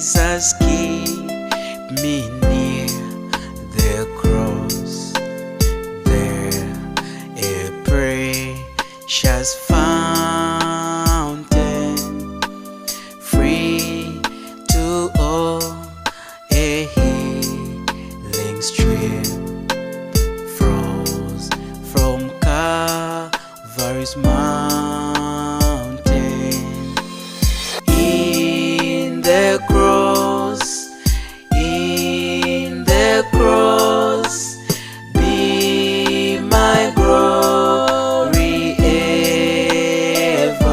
Jesus, keep me near the cross. There a precious fountain, free to all, a healing stream flows from Calvary's mountain. In the cross, be my glory ever,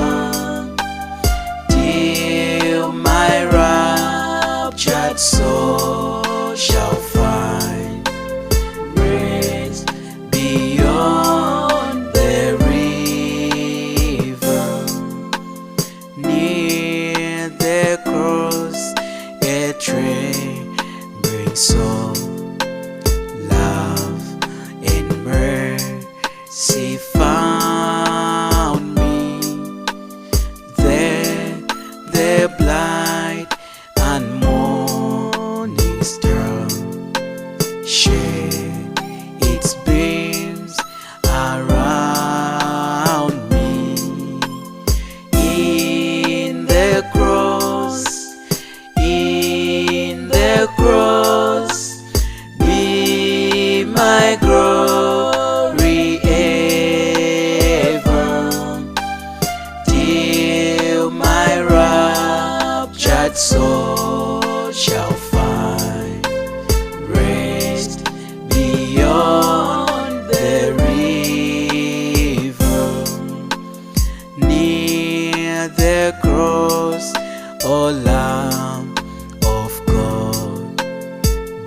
till my raptured soul shall find rest beyond the river. Near the cross, a trembling soul, love and mercy found me. There the blind and morning star shed its beams around me. In the cross, be my glory ever, till my raptured soul shall find rest beyond the river. Near the cross, O Lamb of God,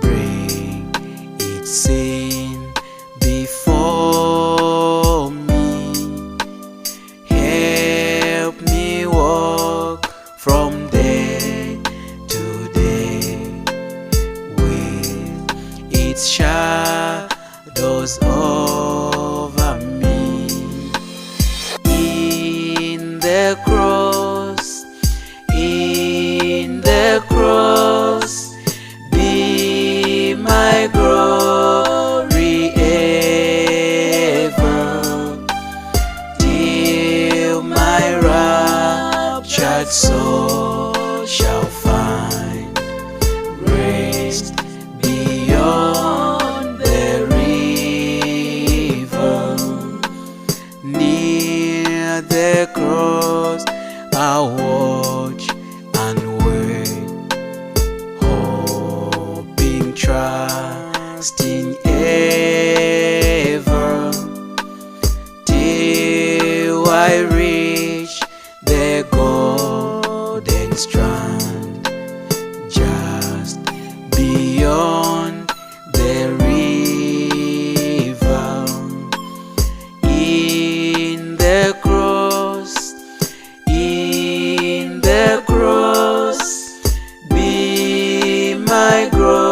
bring its sin before me. Help me walk from day to day with its shadows over me. In the cross, be my glory ever, till my raptured soul shall find rest beyond the river. Near the cross, I'll watch and wait, hoping, trusting ever, till I reach the golden strand, just beyond the river. In the cross, be my glory